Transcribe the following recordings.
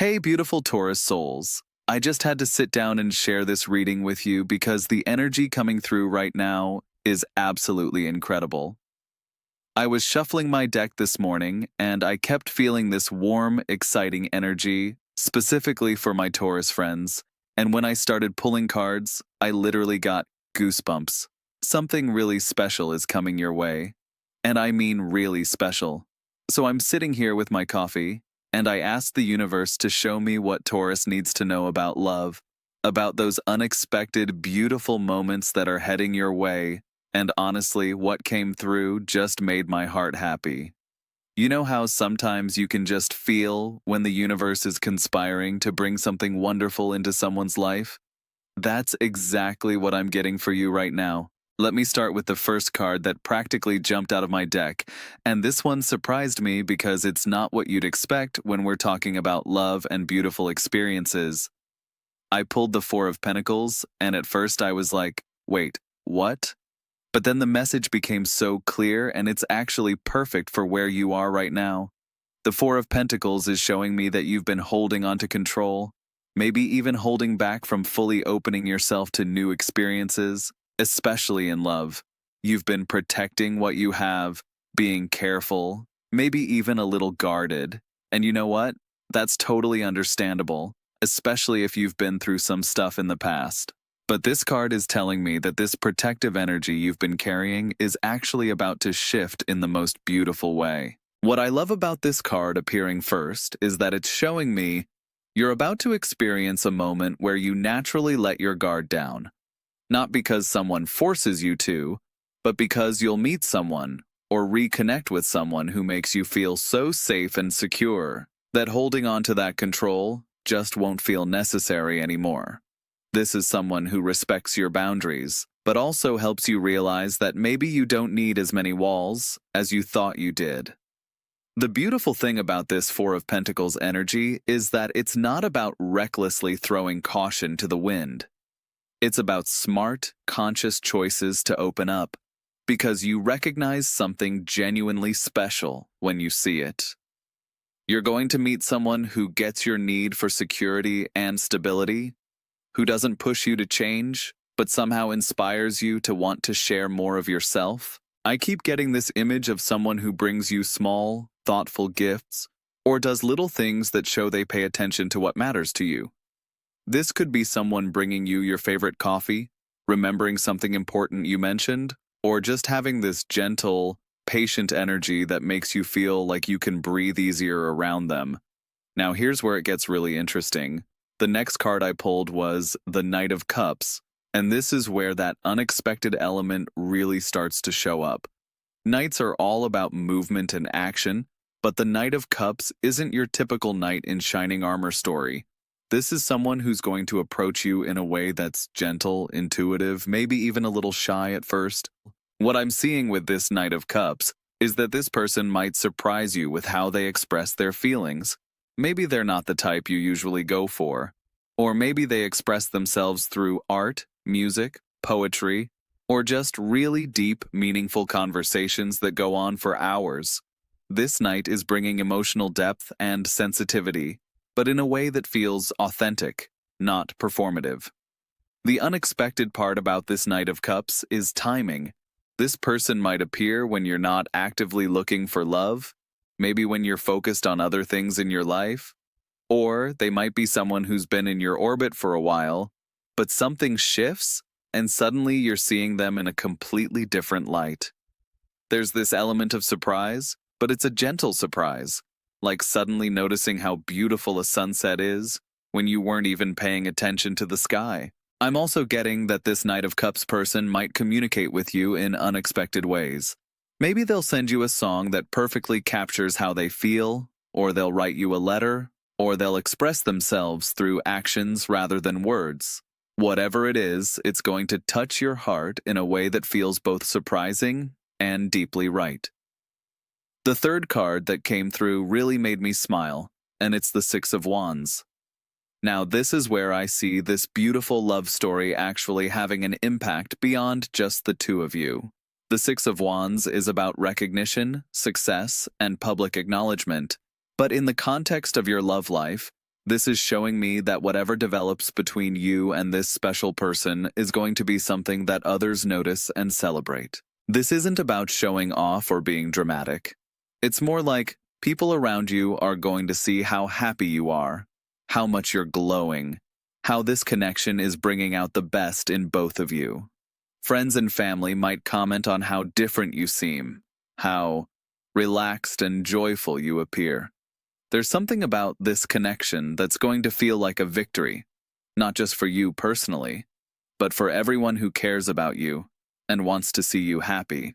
Hey, beautiful Taurus souls. I just had to sit down and share this reading with you because the energy coming through right now is absolutely incredible. I was shuffling my deck this morning and I kept feeling this warm, exciting energy, specifically for my Taurus friends. And when I started pulling cards, I literally got goosebumps. Something really special is coming your way. And I mean really special. So I'm sitting here with my coffee, and I asked the universe to show me what Taurus needs to know about love, about those unexpected, beautiful moments that are heading your way, and honestly, what came through just made my heart happy. You know how sometimes you can just feel when the universe is conspiring to bring something wonderful into someone's life? That's exactly what I'm getting for you right now. Let me start with the first card that practically jumped out of my deck, and this one surprised me because it's not what you'd expect when we're talking about love and beautiful experiences. I pulled the Four of Pentacles, and at first I was like, wait, what? But then the message became so clear, and it's actually perfect for where you are right now. The Four of Pentacles is showing me that you've been holding on to control, maybe even holding back from fully opening yourself to new experiences, especially in love. You've been protecting what you have, being careful, maybe even a little guarded. And you know what? That's totally understandable, especially if you've been through some stuff in the past. But this card is telling me that this protective energy you've been carrying is actually about to shift in the most beautiful way. What I love about this card appearing first is that it's showing me you're about to experience a moment where you naturally let your guard down. Not because someone forces you to, but because you'll meet someone or reconnect with someone who makes you feel so safe and secure that holding on to that control just won't feel necessary anymore. This is someone who respects your boundaries, but also helps you realize that maybe you don't need as many walls as you thought you did. The beautiful thing about this Four of Pentacles energy is that it's not about recklessly throwing caution to the wind. It's about smart, conscious choices to open up, because you recognize something genuinely special when you see it. You're going to meet someone who gets your need for security and stability, who doesn't push you to change, but somehow inspires you to want to share more of yourself. I keep getting this image of someone who brings you small, thoughtful gifts, or does little things that show they pay attention to what matters to you. This could be someone bringing you your favorite coffee, remembering something important you mentioned, or just having this gentle, patient energy that makes you feel like you can breathe easier around them. Now here's where it gets really interesting. The next card I pulled was the Knight of Cups, and this is where that unexpected element really starts to show up. Knights are all about movement and action, but the Knight of Cups isn't your typical knight in shining armor story. This is someone who's going to approach you in a way that's gentle, intuitive, maybe even a little shy at first. What I'm seeing with this Knight of Cups is that this person might surprise you with how they express their feelings. Maybe they're not the type you usually go for. Or maybe they express themselves through art, music, poetry, or just really deep, meaningful conversations that go on for hours. This knight is bringing emotional depth and sensitivity, but in a way that feels authentic, not performative. The unexpected part about this Knight of Cups is timing. This person might appear when you're not actively looking for love, maybe when you're focused on other things in your life, or they might be someone who's been in your orbit for a while, but something shifts and suddenly you're seeing them in a completely different light. There's this element of surprise, but it's a gentle surprise, like suddenly noticing how beautiful a sunset is when you weren't even paying attention to the sky. I'm also getting that this Knight of Cups person might communicate with you in unexpected ways. Maybe they'll send you a song that perfectly captures how they feel, or they'll write you a letter, or they'll express themselves through actions rather than words. Whatever it is, it's going to touch your heart in a way that feels both surprising and deeply right. The third card that came through really made me smile, and it's the Six of Wands. Now, this is where I see this beautiful love story actually having an impact beyond just the two of you. The Six of Wands is about recognition, success, and public acknowledgement. But in the context of your love life, This is showing me that whatever develops between you and this special person is going to be something that others notice and celebrate. This isn't about showing off or being dramatic. It's more like people around you are going to see how happy you are, how much you're glowing, how this connection is bringing out the best in both of you. Friends and family might comment on how different you seem, how relaxed and joyful you appear. There's something about this connection that's going to feel like a victory, not just for you personally, but for everyone who cares about you and wants to see you happy.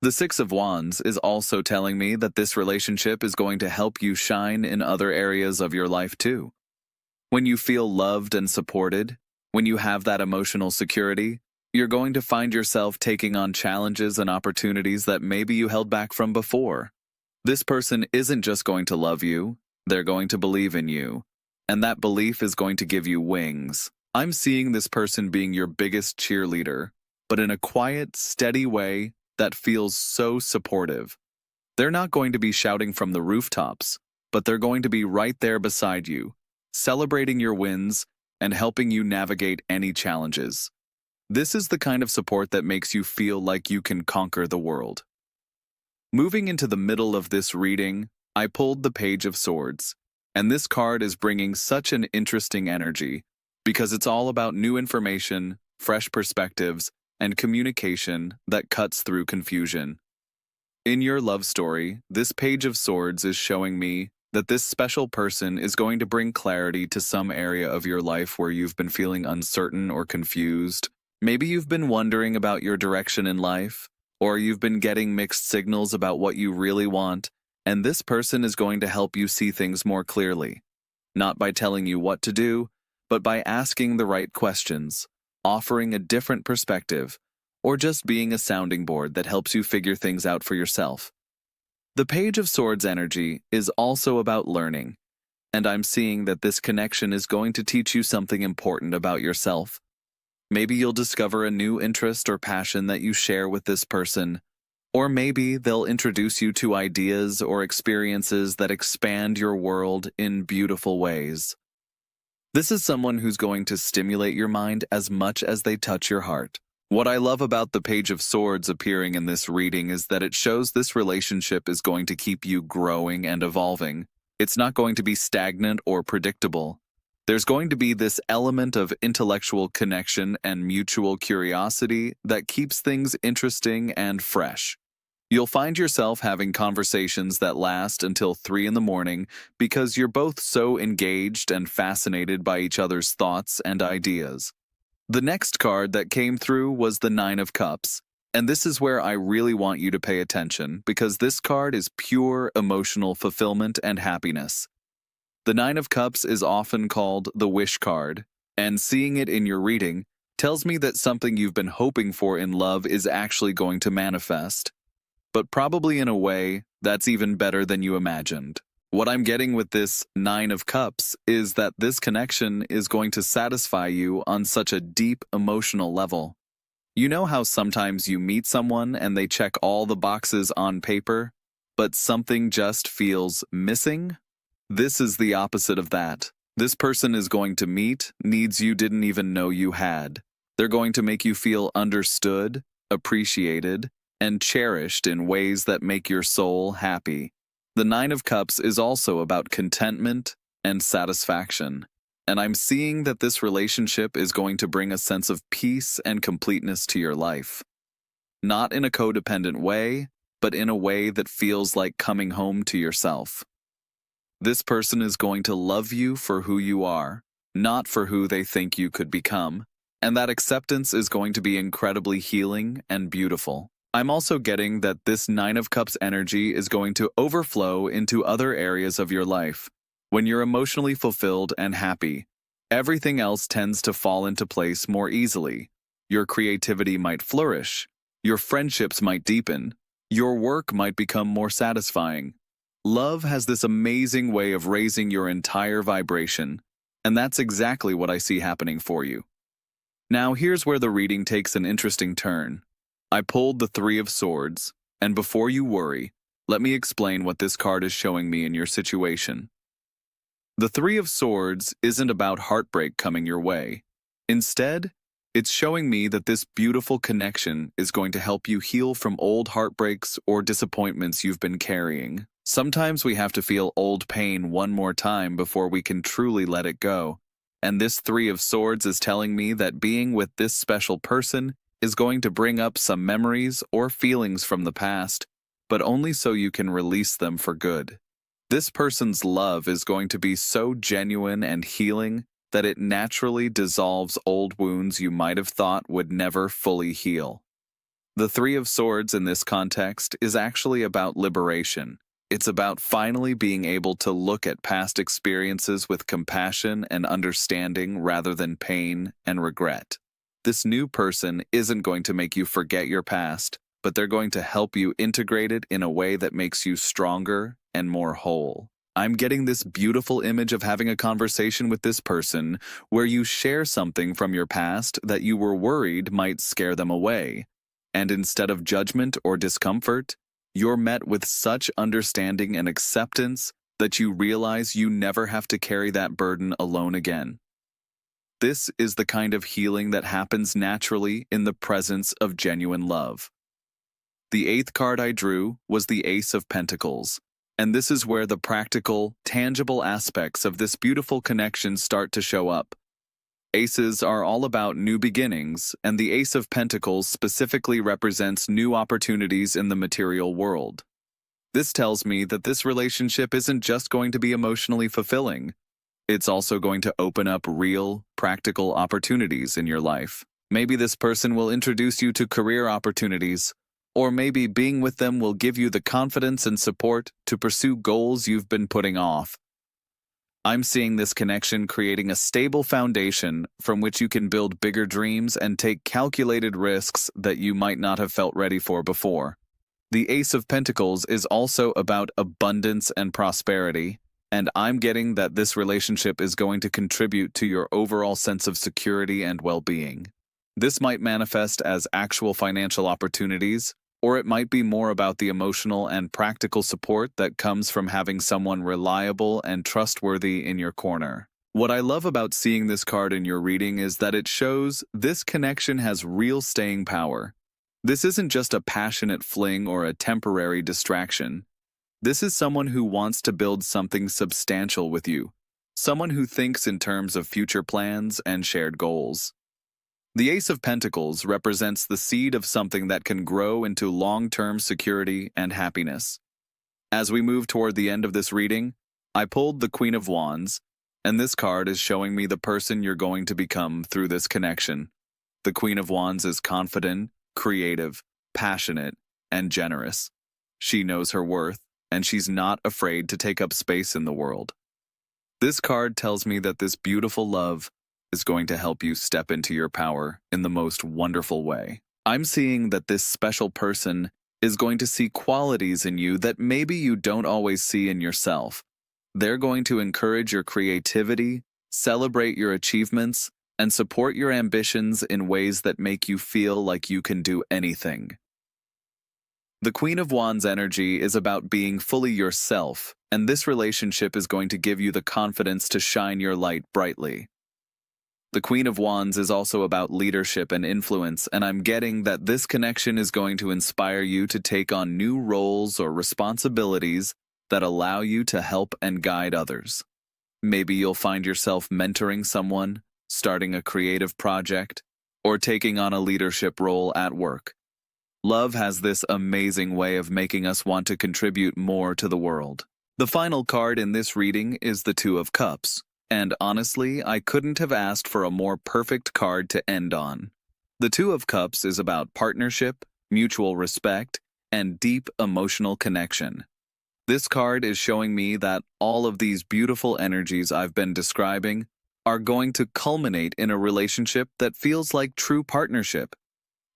The Six of Wands is also telling me that this relationship is going to help you shine in other areas of your life too. When you feel loved and supported, when you have that emotional security, you're going to find yourself taking on challenges and opportunities that maybe you held back from before. This person isn't just going to love you, they're going to believe in you, and that belief is going to give you wings. I'm seeing this person being your biggest cheerleader, but in a quiet, steady way that feels so supportive. They're not going to be shouting from the rooftops, but they're going to be right there beside you, celebrating your wins and helping you navigate any challenges. This is the kind of support that makes you feel like you can conquer the world. Moving into the middle of this reading, I pulled the Page of Swords, and this card is bringing such an interesting energy because it's all about new information, fresh perspectives, and communication that cuts through confusion. In your love story, this Page of Swords is showing me that this special person is going to bring clarity to some area of your life where you've been feeling uncertain or confused. Maybe you've been wondering about your direction in life, or you've been getting mixed signals about what you really want, and this person is going to help you see things more clearly. Not by telling you what to do, but by asking the right questions, offering a different perspective, or just being a sounding board that helps you figure things out for yourself. The Page of Swords energy is also about learning, and I'm seeing that this connection is going to teach you something important about yourself. Maybe you'll discover a new interest or passion that you share with this person, or maybe they'll introduce you to ideas or experiences that expand your world in beautiful ways. This is someone who's going to stimulate your mind as much as they touch your heart. What I love about the Page of Swords appearing in this reading is that it shows this relationship is going to keep you growing and evolving. It's not going to be stagnant or predictable. There's going to be this element of intellectual connection and mutual curiosity that keeps things interesting and fresh. You'll find yourself having conversations that last until 3 in the morning because you're both so engaged and fascinated by each other's thoughts and ideas. The next card that came through was the Nine of Cups, and this is where I really want you to pay attention because this card is pure emotional fulfillment and happiness. The Nine of Cups is often called the wish card, and seeing it in your reading tells me that something you've been hoping for in love is actually going to manifest, but probably in a way that's even better than you imagined. What I'm getting with this Nine of Cups is that this connection is going to satisfy you on such a deep emotional level. You know how sometimes you meet someone and they check all the boxes on paper, but something just feels missing? This is the opposite of that. This person is going to meet needs you didn't even know you had. They're going to make you feel understood, appreciated, and cherished in ways that make your soul happy. The Nine of Cups is also about contentment and satisfaction, and I'm seeing that this relationship is going to bring a sense of peace and completeness to your life. Not in a codependent way, but in a way that feels like coming home to yourself. This person is going to love you for who you are, not for who they think you could become, and that acceptance is going to be incredibly healing and beautiful. I'm also getting that this Nine of Cups energy is going to overflow into other areas of your life. When you're emotionally fulfilled and happy, everything else tends to fall into place more easily. Your creativity might flourish, your friendships might deepen, your work might become more satisfying. Love has this amazing way of raising your entire vibration, and that's exactly what I see happening for you. Now here's where the reading takes an interesting turn. I pulled the Three of Swords, and before you worry, let me explain what this card is showing me in your situation. The Three of Swords isn't about heartbreak coming your way. Instead, it's showing me that this beautiful connection is going to help you heal from old heartbreaks or disappointments you've been carrying. Sometimes we have to feel old pain one more time before we can truly let it go. And this Three of Swords is telling me that being with this special person is going to bring up some memories or feelings from the past, but only so you can release them for good. This person's love is going to be so genuine and healing that it naturally dissolves old wounds you might have thought would never fully heal. The Three of Swords in this context is actually about liberation. It's about finally being able to look at past experiences with compassion and understanding rather than pain and regret. This new person isn't going to make you forget your past, but they're going to help you integrate it in a way that makes you stronger and more whole. I'm getting this beautiful image of having a conversation with this person where you share something from your past that you were worried might scare them away. And instead of judgment or discomfort, you're met with such understanding and acceptance that you realize you never have to carry that burden alone again. This is the kind of healing that happens naturally in the presence of genuine love. The eighth card I drew was the Ace of Pentacles, and this is where the practical, tangible aspects of this beautiful connection start to show up. Aces are all about new beginnings, and the Ace of Pentacles specifically represents new opportunities in the material world. This tells me that this relationship isn't just going to be emotionally fulfilling. It's also going to open up real, practical opportunities in your life. Maybe this person will introduce you to career opportunities, or maybe being with them will give you the confidence and support to pursue goals you've been putting off. I'm seeing this connection creating a stable foundation from which you can build bigger dreams and take calculated risks that you might not have felt ready for before. The Ace of Pentacles is also about abundance and prosperity, and I'm getting that this relationship is going to contribute to your overall sense of security and well-being. This might manifest as actual financial opportunities, or it might be more about the emotional and practical support that comes from having someone reliable and trustworthy in your corner. What I love about seeing this card in your reading is that it shows this connection has real staying power. This isn't just a passionate fling or a temporary distraction. This is someone who wants to build something substantial with you, someone who thinks in terms of future plans and shared goals. The Ace of Pentacles represents the seed of something that can grow into long-term security and happiness. As we move toward the end of this reading, I pulled the Queen of Wands, and this card is showing me the person you're going to become through this connection. The Queen of Wands is confident, creative, passionate, and generous. She knows her worth, and she's not afraid to take up space in the world. This card tells me that this beautiful love is going to help you step into your power in the most wonderful way. I'm seeing that this special person is going to see qualities in you that maybe you don't always see in yourself. They're going to encourage your creativity, celebrate your achievements, and support your ambitions in ways that make you feel like you can do anything. The Queen of Wands energy is about being fully yourself, and this relationship is going to give you the confidence to shine your light brightly. The Queen of Wands is also about leadership and influence, and I'm getting that this connection is going to inspire you to take on new roles or responsibilities that allow you to help and guide others. Maybe you'll find yourself mentoring someone, starting a creative project, or taking on a leadership role at work. Love has this amazing way of making us want to contribute more to the world. The final card in this reading is the Two of Cups. And honestly, I couldn't have asked for a more perfect card to end on. The Two of Cups is about partnership, mutual respect, and deep emotional connection. This card is showing me that all of these beautiful energies I've been describing are going to culminate in a relationship that feels like true partnership.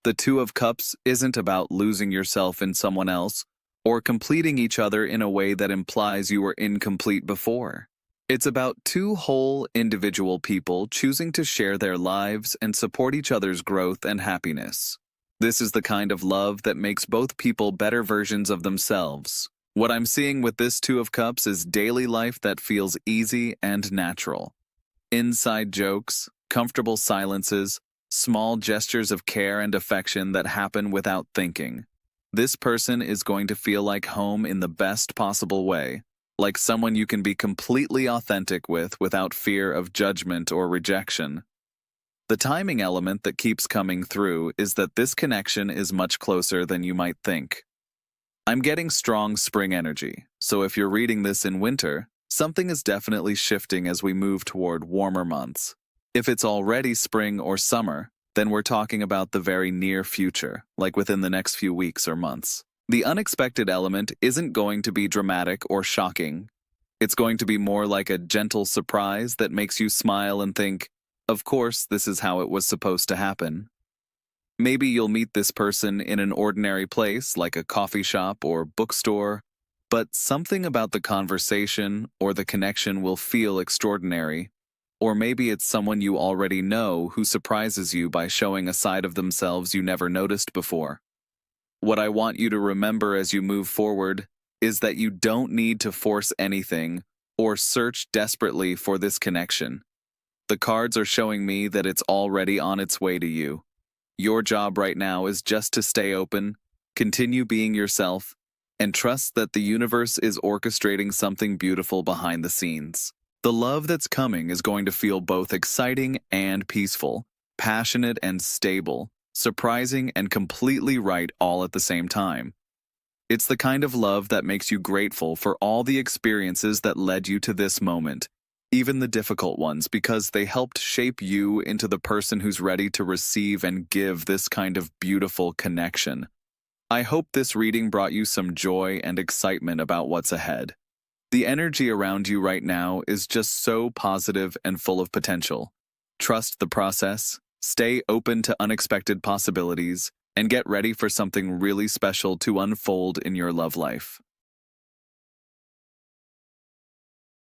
The Two of Cups isn't about losing yourself in someone else or completing each other in a way that implies you were incomplete before. It's about two whole, individual people choosing to share their lives and support each other's growth and happiness. This is the kind of love that makes both people better versions of themselves. What I'm seeing with this Two of Cups is daily life that feels easy and natural. Inside jokes, comfortable silences, small gestures of care and affection that happen without thinking. This person is going to feel like home in the best possible way, like someone you can be completely authentic with without fear of judgment or rejection. The timing element that keeps coming through is that this connection is much closer than you might think. I'm getting strong spring energy, so if you're reading this in winter, something is definitely shifting as we move toward warmer months. If it's already spring or summer, then we're talking about the very near future, like within the next few weeks or months. The unexpected element isn't going to be dramatic or shocking. It's going to be more like a gentle surprise that makes you smile and think, of course, this is how it was supposed to happen. Maybe you'll meet this person in an ordinary place like a coffee shop or bookstore, but something about the conversation or the connection will feel extraordinary. Or maybe it's someone you already know who surprises you by showing a side of themselves you never noticed before. What I want you to remember as you move forward is that you don't need to force anything or search desperately for this connection. The cards are showing me that it's already on its way to you. Your job right now is just to stay open, continue being yourself, and trust that the universe is orchestrating something beautiful behind the scenes. The love that's coming is going to feel both exciting and peaceful, passionate and stable, surprising and completely right all at the same time. It's the kind of love that makes you grateful for all the experiences that led you to this moment, even the difficult ones, because they helped shape you into the person who's ready to receive and give this kind of beautiful connection. I hope this reading brought you some joy and excitement about what's ahead. The energy around you right now is just so positive and full of potential. Trust the process, stay open to unexpected possibilities, and get ready for something really special to unfold in your love life.